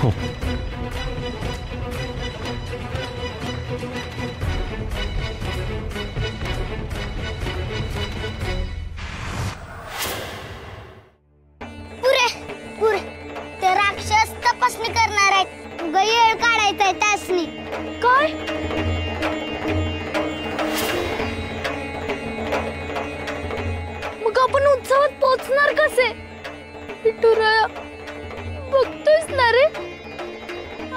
हो. पुरे ते राक्षस तपासणी करणार आहेत, गैर काढायचंय त्यासनी. काय? मग आपण उत्सवात पोहोचणार कसे? विठुराया बघतोयस ना रे,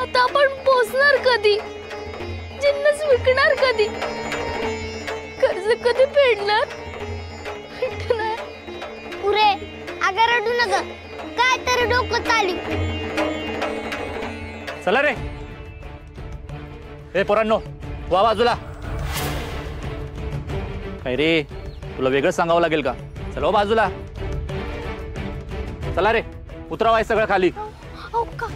आता आपण पोहोचणार कधी? जिन्नस विकणार कधी? कर्ज कधी फेडणार? पुरे अगं रडू नका, काय तर डोकं चालू. चला रे ए पोरांनो, वा बाजूला. काय रे, तुला वेगळं सांगावं लागेल का? चला बाजूला. चला रे, उतरावाय सगळं खाली. काका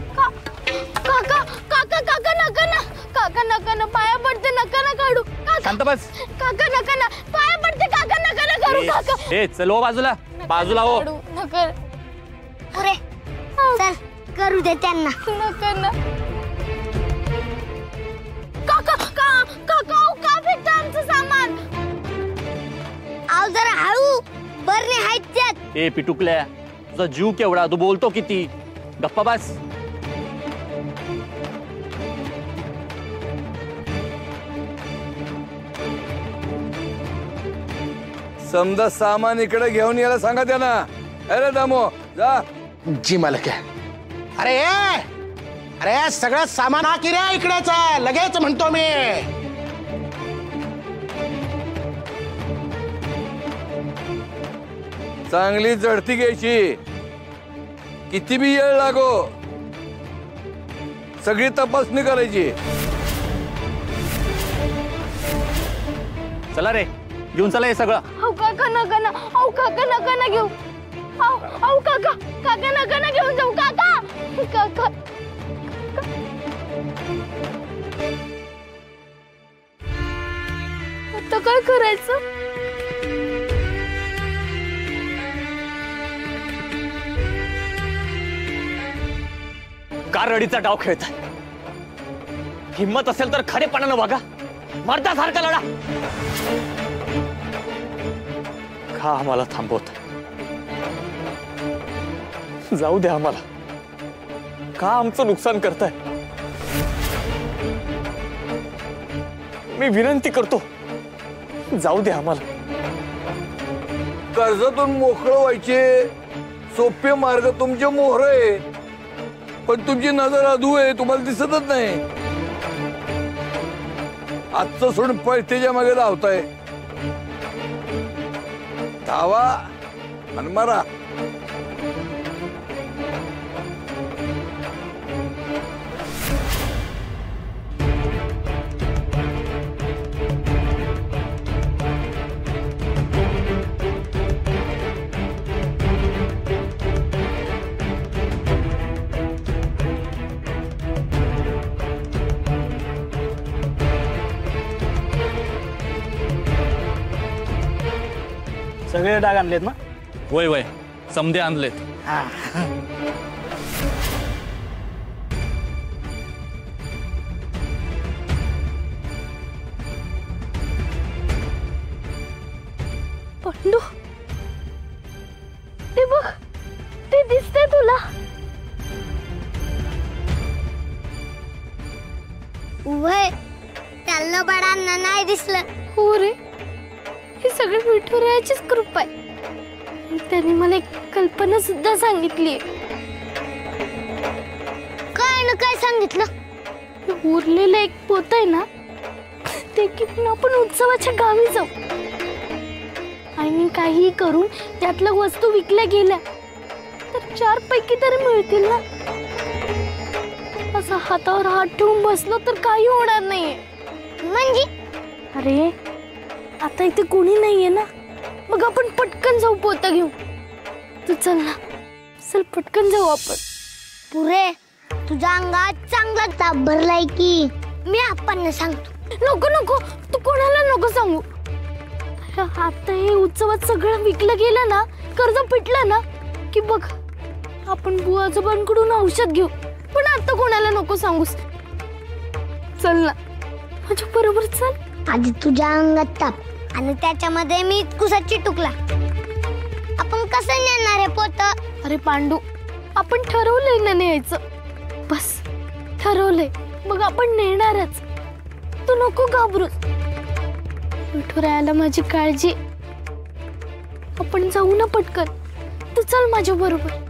काका काका काका नका ना, काका नका ना, पाया पडते, नका ना काढू. शांत बस. काका नका ना, पाया पडते, काका नका ना काढू. काका ए चल हो बाजूला, बाजूला हो. नका पुरे चल करू दे त्यांना. नका ना काका. काका का फेकता आमचं सामान? आव जरा हळू, बरणे आहेत त्यात. ए पिटुकल्या, तुझा जीव केवढा, तू बोलतो किती? गप्पा बस. समजा सामान इकडे घेऊन यायला सांगा त्यांना. अरे दामो जा. जी मालक आहे. अरे सगळं सामान हा की रे इकडेच, लगेच म्हणतो मी. चांगली झडती घ्यायची, किती बी वेळ लागो, सगळी तपासणी करायची. चला रे, घेऊन चला हे सगळं. काका नका ना, काका नका ना घेऊ. काका काका नका ना घेऊन जाऊ. काका काका आता काय करायचं? का रडीचा डाव खेळताय? हिम्मत असेल तर खरेपणानं वागा, मर्दासारखा लढा. का आम्हाला थांबवत? जाऊ द्या आम्हाला. का आमचं नुकसान करताय? मी विनंती करतो, जाऊ द्या आम्हाला. कर्जातून मोकळं व्हायचे सोपे मार्ग तुमचे मोहर आहे, पण तुमची नजर अधू आहे, तुम्हाला दिसतच नाही. आजचं सोडून पैठेच्या मागे धावताय. धावा आणि मारा. सगळे डाग आणलेत ना? वय वय, समधे आणलेत. पंडू, ते बघ, ते दिसतंय तुला? वय त्यांना बडांना नाही दिसलं. हो रे, हे सगळं विठुरायाचीच कृपा आहे. त्यांनी मला एक कल्पना सुद्धा सांगितली. काय ना काय सांगितलं? उरलेलं एक पोत आहे ना, ते घेऊन आपण उत्सवाच्या गावी जाऊ आणि काही करून त्यातल्या वस्तू विकल्या गेल्या तर 4 पैकी तरी मिळतील ना. असं हातावर हात ठेवून बसलो तर काही होणार नाहीये. म्हणजे अरे आता इथे कोणी नाहीये ना, मग आपण पटकन जाऊ पोत घेऊ. तू चल ना, चल पटकन जाऊ आपण. पुरे तुझ्या अंगात चांगला ताप भरलाय की. मी आपण सांगतो. नको नको, तू कोणाला नको सांगू. आता हे उत्सवात सगळं विकलं गेलं ना, कर्ज पिटलं ना की बघ, आपण बुवा आजोबांकडून औषध घेऊ. पण आता आता कोणाला नको सांगूस. चल ना माझ्या बरोबर चल. आधी तुझ्या अंगात ताप आणि त्याच्यामध्ये मी कुसाची टुकला. आपण कसं नेणार आहे पोत? अरे पांडू, आपण ठरवलंय ना न्यायचं. बस ठरवलंय, मग आपण नेणारच. तू नको घाबरूस. विठुरायाला माझी काळजी. आपण जाऊ ना पटकन. तू चल माझ्या बरोबर.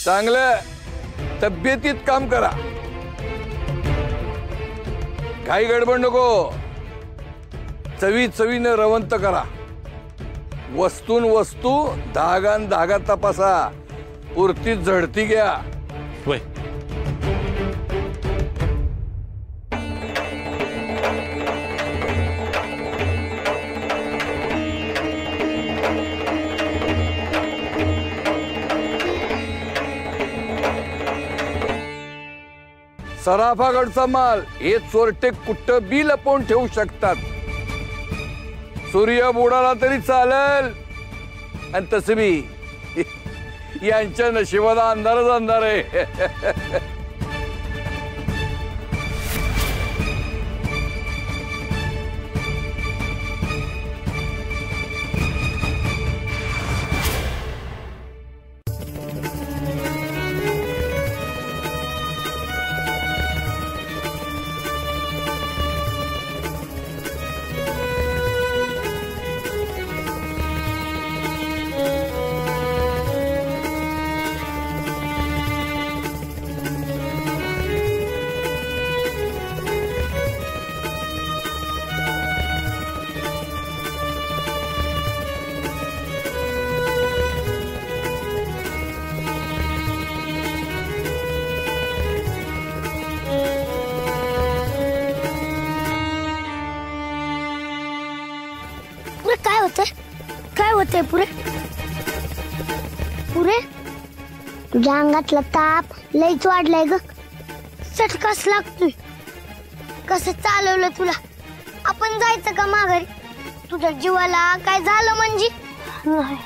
चांगलं तब्येतीत काम करा. काही गडबड नको. चवीनं रवंत करा. वस्तून वस्तू धागान धागा तपासा. पुरती झडती घ्या. वय सराफाकडचा माल हे चोरटे कुठं बी लपवून ठेवू शकतात. सूर्य बुडाला तरी चालेल. आणि तसं बी यांच्या नशिबाला अंधारच अंधार आहे. काय होते पुरे? पुरे तुझ्या अंगातला ताप लईच वाढलाय ग. चटकाच लागतोय. कसं चालवलं तुला? आपण जायचं का माघारी? तुझ्या जीवाला काय झालं म्हणजे? नाही